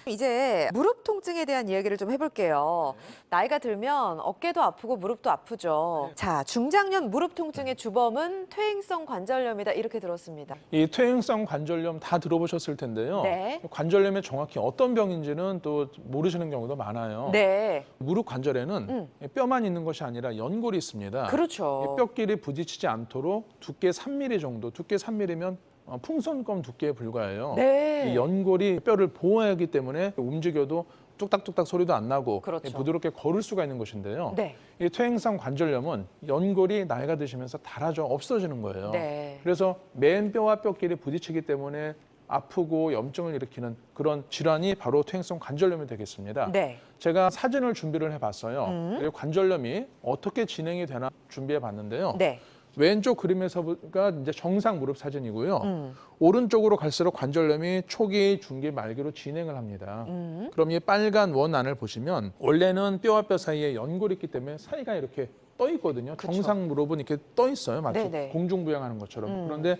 이제 무릎 통증에 대한 이야기를 좀 해볼게요. 나이가 들면 어깨도 아프고 무릎도 아프죠. 자, 중장년 무릎 통증의 주범은 퇴행성 관절염이다 이렇게 들었습니다. 이 퇴행성 관절염 다 들어보셨을 텐데요. 네. 관절염이 정확히 어떤 병인지는 또 모르시는 경우도 많아요. 네, 무릎 관절에는 뼈만 있는 것이 아니라 연골이 있습니다. 그렇죠. 이 뼈끼리 부딪히지 않도록 두께 3mm 정도, 두께 3mm면 풍선껌 두께에 불과해요. 네. 이 연골이 뼈를 보호하기 때문에 움직여도 뚝딱뚝딱 소리도 안 나고 그렇죠. 부드럽게 걸을 수가 있는 것인데요. 네. 이 퇴행성 관절염은 연골이 나이가 드시면서 닳아져 없어지는 거예요. 네. 그래서 맨 뼈와 뼈끼리 부딪히기 때문에 아프고 염증을 일으키는 그런 질환이 바로 퇴행성 관절염이 되겠습니다. 네. 제가 사진을 준비를 해봤어요. 그리고 관절염이 어떻게 진행이 되나 준비해봤는데요. 네. 왼쪽 그림에서가 이제 정상 무릎 사진이고요. 오른쪽으로 갈수록 관절염이 초기, 중기, 말기로 진행을 합니다. 그럼 이 빨간 원 안을 보시면 원래는 뼈와 뼈 사이에 연골이 있기 때문에 사이가 이렇게 떠 있거든요. 그쵸. 정상 무릎은 이렇게 떠 있어요. 마치 네네. 공중부양하는 것처럼. 그런데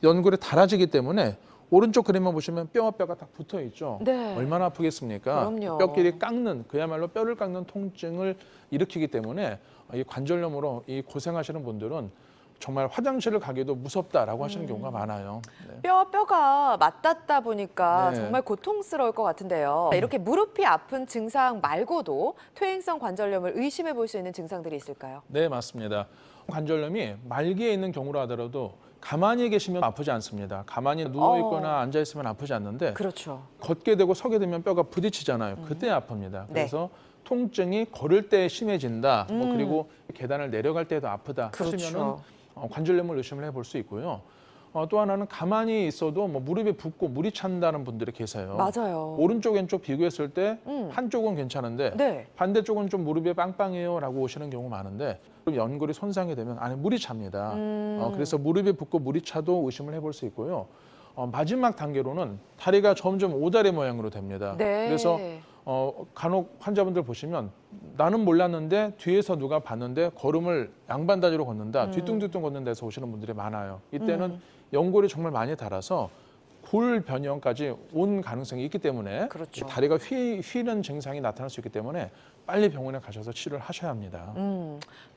연골이 닳아지기 때문에 오른쪽 그림만 보시면 뼈와 뼈가 딱 붙어 있죠. 네. 얼마나 아프겠습니까? 그럼요. 뼈끼리 깎는, 그야말로 뼈를 깎는 통증을 일으키기 때문에 이 관절염으로 이 고생하시는 분들은 정말 화장실을 가기도 무섭다라고 하시는 경우가 많아요. 네. 뼈가 맞닿다 보니까 네. 정말 고통스러울 것 같은데요. 이렇게 무릎이 아픈 증상 말고도 퇴행성 관절염을 의심해 볼 수 있는 증상들이 있을까요? 네, 맞습니다. 관절염이 말기에 있는 경우라 하더라도 가만히 계시면 아프지 않습니다. 가만히 누워 있거나 앉아 있으면 아프지 않는데 그렇죠. 걷게 되고 서게 되면 뼈가 부딪히잖아요. 그때 아픕니다. 네. 그래서 통증이 걸을 때 심해진다. 그리고 계단을 내려갈 때도 아프다 그렇죠. 하시면은 관절염을 의심을 해볼 수 있고요. 또 하나는 가만히 있어도 무릎이 붓고 물이 찬다는 분들이 계세요. 맞아요. 오른쪽 왼쪽 비교했을 때 한쪽은 괜찮은데 네. 반대쪽은 좀 무릎이 빵빵해요라고 오시는 경우 많은데 연골이 손상이 되면 안에 물이 찹니다. 그래서 무릎이 붓고 물이 차도 의심을 해볼 수 있고요. 마지막 단계로는 다리가 점점 오다리 모양으로 됩니다. 네. 그래서 간혹 환자분들 보시면 나는 몰랐는데 뒤에서 누가 봤는데 걸음을 양반다리로 걷는다, 뒤뚱뒤뚱 걷는 데서 오시는 분들이 많아요. 이때는 연골이 정말 많이 닳아서 골 변형까지 온 가능성이 있기 때문에 그렇죠. 다리가 휘는 증상이 나타날 수 있기 때문에 빨리 병원에 가셔서 치료를 하셔야 합니다.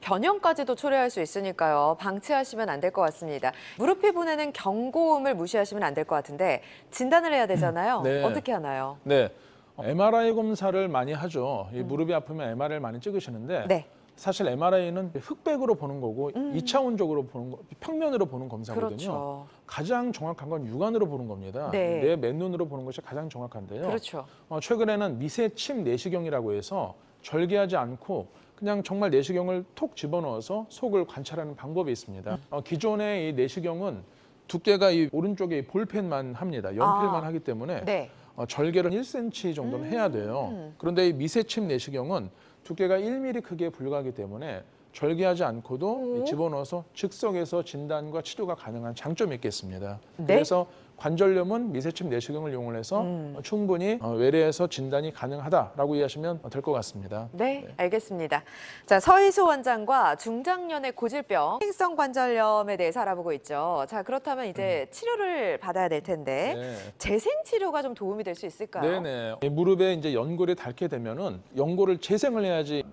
변형까지도 초래할 수 있으니까요. 방치하시면 안 될 것 같습니다. 무릎이 보내는 경고음을 무시하시면 안 될 것 같은데 진단을 해야 되잖아요. 네. 어떻게 하나요? 네, MRI 검사를 많이 하죠. 이 무릎이 아프면 MRI를 많이 찍으시는데 네. 사실 MRI는 흑백으로 보는 거고 2차원적으로 보는 거, 평면으로 보는 검사거든요. 그렇죠. 가장 정확한 건 육안으로 보는 겁니다. 네. 내 맨눈으로 보는 것이 가장 정확한데요. 그렇죠. 최근에는 미세침 내시경이라고 해서 절개하지 않고 그냥 정말 내시경을 톡 집어넣어서 속을 관찰하는 방법이 있습니다. 기존의 이 내시경은 두께가 이 오른쪽에 볼펜만 합니다. 연필만 하기 때문에 네. 절개를 1cm 정도는 해야 돼요. 그런데 이 미세침 내시경은 두께가 1mm 크기에 불과하기 때문에 절개하지 않고도 집어넣어서 즉석에서 진단과 치료가 가능한 장점이 있겠습니다. 네? 그래서 관절염은 미세침 내시경을 이용해서 충분히 외래에서 진단이 가능하다라고 이해하시면 될 것 같습니다. 네, 알겠습니다. 자, 서희수 원장과 중장년의 고질병, 퇴행성 관절염에 대해서 알아보고 있죠. 자, 그렇다면 이제 치료를 받아야 될 텐데 네. 재생 치료가 좀 도움이 될 수 있을까요? 네네. 이 무릎에 이제 연골이 닳게 되면은 연골을 재생을 해야지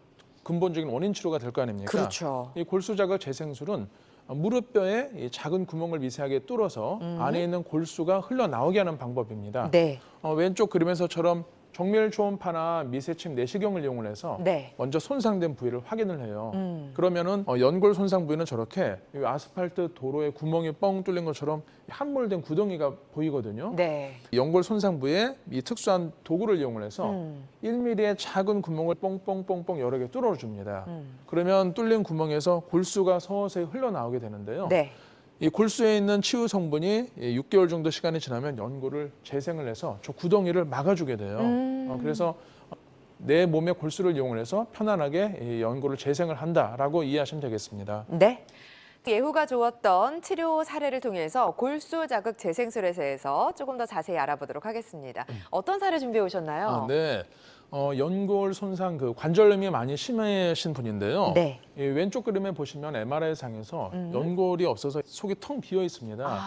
근본적인 원인 치료가 될 거 아닙니까? 그렇죠. 이 골수자극 재생술은 무릎뼈에 이 작은 구멍을 미세하게 뚫어서 안에 있는 골수가 흘러나오게 하는 방법입니다. 네. 왼쪽 그림에서처럼 정밀 초음파나 미세침 내시경을 이용을 해서 네. 먼저 손상된 부위를 확인을 해요. 그러면은 연골 손상 부위는 저렇게 이 아스팔트 도로에 구멍이 뻥 뚫린 것처럼 함몰된 구덩이가 보이거든요. 네. 연골 손상 부위에 이 특수한 도구를 이용을 해서 1mm의 작은 구멍을 뽕뽕뽕뽕 여러 개 뚫어줍니다. 그러면 뚫린 구멍에서 골수가 서서히 흘러나오게 되는데요. 네. 이 골수에 있는 치유 성분이 6개월 정도 시간이 지나면 연골을 재생을 해서 저 구덩이를 막아주게 돼요. 그래서 내 몸의 골수를 이용을 해서 편안하게 이 연골을 재생을 한다라고 이해하시면 되겠습니다. 네. 예후가 좋았던 치료 사례를 통해서 골수 자극 재생술에 대해서 조금 더 자세히 알아보도록 하겠습니다. 어떤 사례 준비해 오셨나요? 네. 연골 손상 관절염이 많이 심하신 분인데요. 네. 이 왼쪽 그림에 보시면 MRI 상에서 연골이 없어서 속이 텅 비어 있습니다.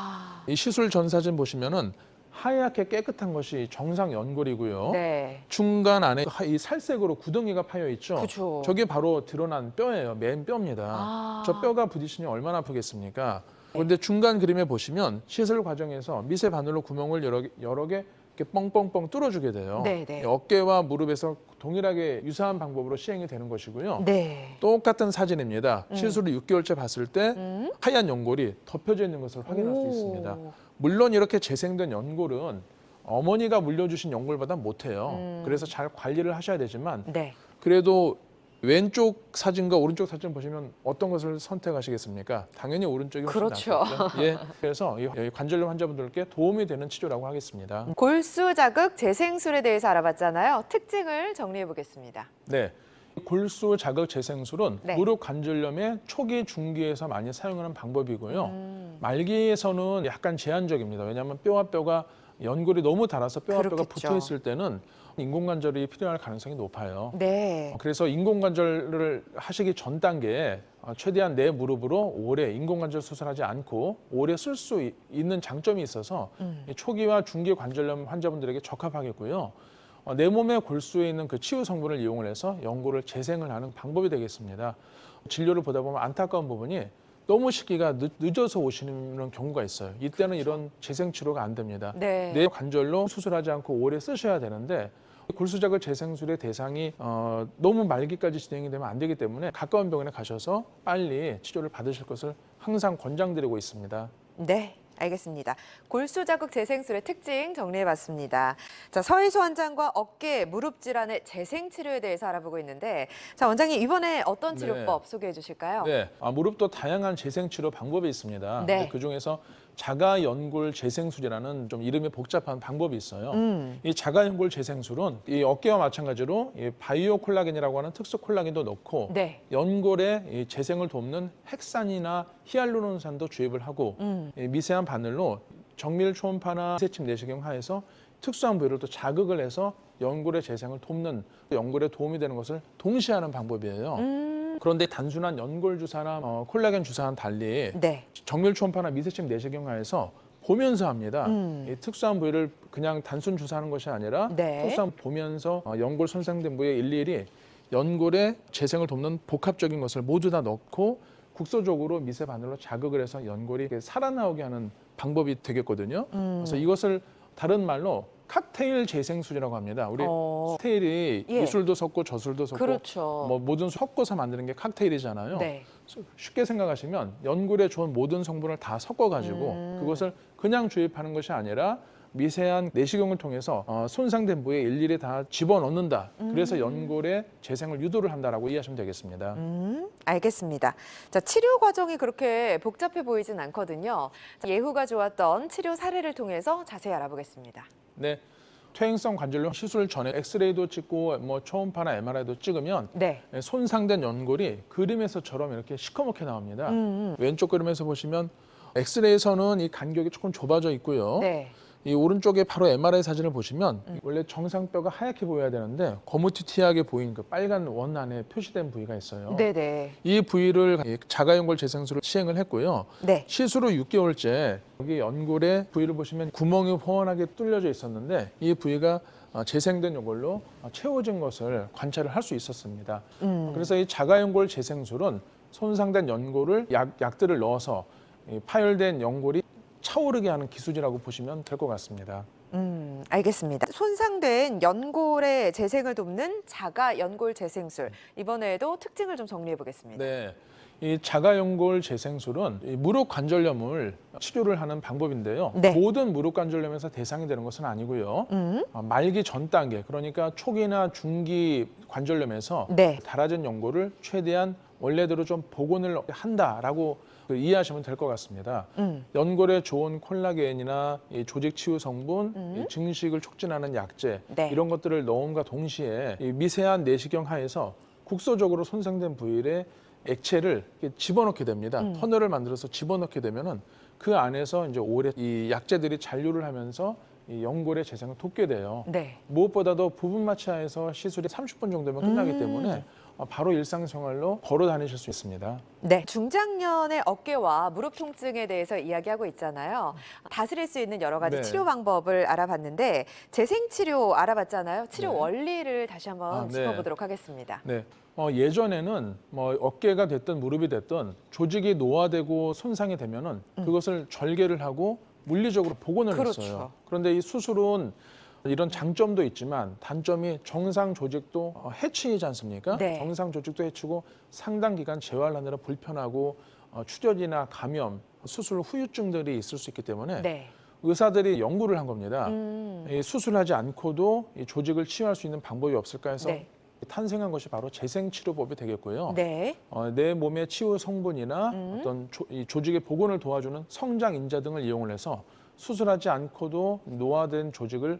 이 시술 전 사진 보시면은 하얗게 깨끗한 것이 정상 연골이고요. 네. 중간 안에 이 살색으로 구덩이가 파여 있죠. 그쵸. 저게 바로 드러난 뼈예요. 맨 뼈입니다. 아. 저 뼈가 부딪히면 얼마나 아프겠습니까? 그런데 중간 그림에 보시면 시술 과정에서 미세 바늘로 구멍을 여러 개 이렇게 뻥뻥뻥 뚫어주게 돼요. 네네. 어깨와 무릎에서 동일하게 유사한 방법으로 시행이 되는 것이고요. 네. 똑같은 사진입니다. 시술 후 6개월째 봤을 때 하얀 연골이 덮여져 있는 것을 확인할 수 오. 있습니다. 물론 이렇게 재생된 연골은 어머니가 물려주신 연골보다 못해요. 그래서 잘 관리를 하셔야 되지만 네. 그래도 왼쪽 사진과 오른쪽 사진 보시면 어떤 것을 선택하시겠습니까? 당연히 오른쪽이 훨씬 그렇죠. 낫겠죠. 예, 그래서 이 관절염 환자분들께 도움이 되는 치료라고 하겠습니다. 골수 자극 재생술에 대해서 알아봤잖아요. 특징을 정리해 보겠습니다. 네. 골수 자극 재생술은 네. 무릎 관절염의 초기, 중기에서 많이 사용하는 방법이고요. 말기에서는 약간 제한적입니다. 왜냐하면 뼈와 뼈가 연골이 너무 닳아서 뼈와 뼈가 그렇겠죠. 붙어 있을 때는 인공관절이 필요할 가능성이 높아요. 네. 그래서 인공관절을 하시기 전 단계에 최대한 내 무릎으로 오래 인공관절 수술하지 않고 오래 쓸 수 있는 장점이 있어서 초기와 중기 관절염 환자분들에게 적합하겠고요. 내 몸의 골수에 있는 그 치유 성분을 이용을 해서 연골을 재생을 하는 방법이 되겠습니다. 진료를 보다 보면 안타까운 부분이 너무 시기가 늦어서 오시는 경우가 있어요. 이때는 이런 재생 치료가 안 됩니다. 네. 내 관절로 수술하지 않고 오래 쓰셔야 되는데 골수자극 재생술의 대상이 너무 말기까지 진행이 되면 안 되기 때문에 가까운 병원에 가셔서 빨리 치료를 받으실 것을 항상 권장드리고 있습니다. 네. 알겠습니다. 골수 자극 재생술의 특징 정리해봤습니다. 자, 서희수 원장과 어깨, 무릎 질환의 재생 치료에 대해서 알아보고 있는데, 자 원장님 이번에 어떤 치료법 소개해 주실까요? 네, 무릎도 다양한 재생 치료 방법이 있습니다. 네. 그 중에서 자가 연골 재생술이라는 좀 이름이 복잡한 방법이 있어요. 이 자가 연골 재생술은 이 어깨와 마찬가지로 이 바이오 콜라겐이라고 하는 특수 콜라겐도 넣고 네. 연골의 이 재생을 돕는 핵산이나 히알루론산도 주입을 하고 이 미세한 바늘로 정밀 초음파나 미세침 내시경 하에서 특수한 부위를 또 자극을 해서 연골의 재생을 돕는 연골에 도움이 되는 것을 동시에 하는 방법이에요. 그런데 단순한 연골 주사나 콜라겐 주사와는 달리 네. 정밀 초음파나 미세침 내시경 하에서 보면서 합니다. 이 특수한 부위를 그냥 단순 주사하는 것이 아니라 네. 특수한 보면서 연골 손상된 부위에 일일이 연골의 재생을 돕는 복합적인 것을 모두 다 넣고 국소적으로 미세 바늘로 자극을 해서 연골이 살아나오게 하는 방법이 되겠거든요. 그래서 이것을 다른 말로 칵테일 재생술이라고 합니다. 우리 칵테일이 예. 이 술도 섞고 저 술도 섞고 그렇죠. 뭐 모든 섞어서 만드는 게 칵테일이잖아요. 네. 쉽게 생각하시면 연골에 좋은 모든 성분을 다 섞어가지고 그것을 그냥 주입하는 것이 아니라 미세한 내시경을 통해서 손상된 부위에 일일이 다 집어넣는다. 그래서 연골의 재생을 유도를 한다라고 이해하시면 되겠습니다. 알겠습니다. 자, 치료 과정이 그렇게 복잡해 보이진 않거든요. 자, 예후가 좋았던 치료 사례를 통해서 자세히 알아보겠습니다. 네, 퇴행성 관절염 시술 전에 엑스레이도 찍고 뭐 초음파나 MRI도 찍으면 네. 손상된 연골이 그림에서처럼 이렇게 시커멓게 나옵니다. 왼쪽 그림에서 보시면 엑스레이에서는 이 간격이 조금 좁아져 있고요. 네. 이 오른쪽에 바로 MRI 사진을 보시면 원래 정상뼈가 하얗게 보여야 되는데 거무튀튀하게 보인 그 빨간 원 안에 표시된 부위가 있어요. 네네. 이 부위를 자가연골 재생술을 시행을 했고요. 네. 시술 후 6개월째 여기 연골의 부위를 보시면 구멍이 훤하게 뚫려져 있었는데 이 부위가 재생된 연골로 채워진 것을 관찰을 할 수 있었습니다. 그래서 이 자가연골 재생술은 손상된 연골을 약들을 넣어서 이 파열된 연골이 차오르게 하는 기술이라고 보시면 될 것 같습니다. 알겠습니다. 손상된 연골의 재생을 돕는 자가 연골 재생술. 이번에도 특징을 좀 정리해 보겠습니다. 네, 이 자가연골 재생술은 이 무릎 관절염을 치료를 하는 방법인데요. 네. 모든 무릎 관절염에서 대상이 되는 것은 아니고요. 말기 전 단계, 그러니까 초기나 중기 관절염에서 네. 닳아진 연골을 최대한 원래대로 좀 복원을 한다라고 이해하시면 될 것 같습니다. 연골에 좋은 콜라겐이나 이 조직 치유 성분, 이 증식을 촉진하는 약제 네. 이런 것들을 넣음과 동시에 이 미세한 내시경 하에서 국소적으로 손상된 부위에 액체를 이렇게 집어넣게 됩니다. 터널을 만들어서 집어넣게 되면은 그 안에서 이제 오래 이 약제들이 잔류를 하면서 이 연골의 재생을 돕게 돼요. 네. 무엇보다도 부분 마취하에서 시술이 30분 정도면 끝나기 때문에 바로 일상생활로 걸어 다니실 수 있습니다. 네, 중장년의 어깨와 무릎 통증에 대해서 이야기하고 있잖아요. 다스릴 수 있는 여러 가지 네. 치료 방법을 알아봤는데 재생치료 알아봤잖아요. 치료 네. 원리를 다시 한번 네. 짚어보도록 하겠습니다. 네. 예전에는 뭐 어깨가 됐든 무릎이 됐든 조직이 노화되고 손상이 되면은 그것을 절개를 하고 물리적으로 복원을 그렇죠. 했어요. 그런데 이 수술은 이런 장점도 있지만 단점이 정상 조직도 해치지 않습니까? 네. 정상 조직도 해치고 상당 기간 재활하느라 불편하고 출혈이나 감염, 수술 후유증들이 있을 수 있기 때문에 네. 의사들이 연구를 한 겁니다. 이 수술하지 않고도 이 조직을 치유할 수 있는 방법이 없을까 해서 네. 탄생한 것이 바로 재생치료법이 되겠고요. 네. 내 몸의 치유 성분이나 어떤 이 조직의 복원을 도와주는 성장 인자 등을 이용을 해서 수술하지 않고도 노화된 조직을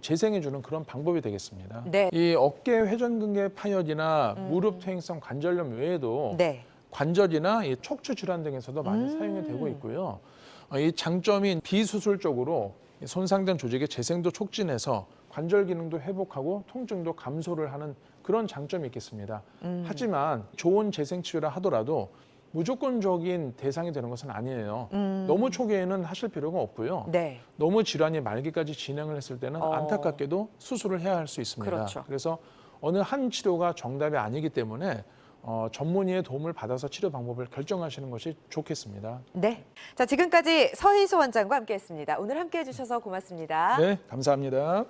재생해주는 그런 방법이 되겠습니다. 네. 이 어깨 회전근개 파열이나 무릎 퇴행성 관절염 외에도 네. 관절이나 이 척추 질환 등에서도 많이 사용이 되고 있고요. 이 장점인 비수술적으로 손상된 조직의 재생도 촉진해서 관절 기능도 회복하고 통증도 감소를 하는 그런 장점이 있겠습니다. 하지만 좋은 재생 치료라 하더라도 무조건적인 대상이 되는 것은 아니에요. 너무 초기에는 하실 필요가 없고요. 네. 너무 질환이 말기까지 진행을 했을 때는 어. 안타깝게도 수술을 해야 할 수 있습니다. 그렇죠. 그래서 어느 한 치료가 정답이 아니기 때문에 전문의의 도움을 받아서 치료 방법을 결정하시는 것이 좋겠습니다. 네. 자, 지금까지 서희수 원장과 함께했습니다. 오늘 함께해 주셔서 고맙습니다. 네, 감사합니다.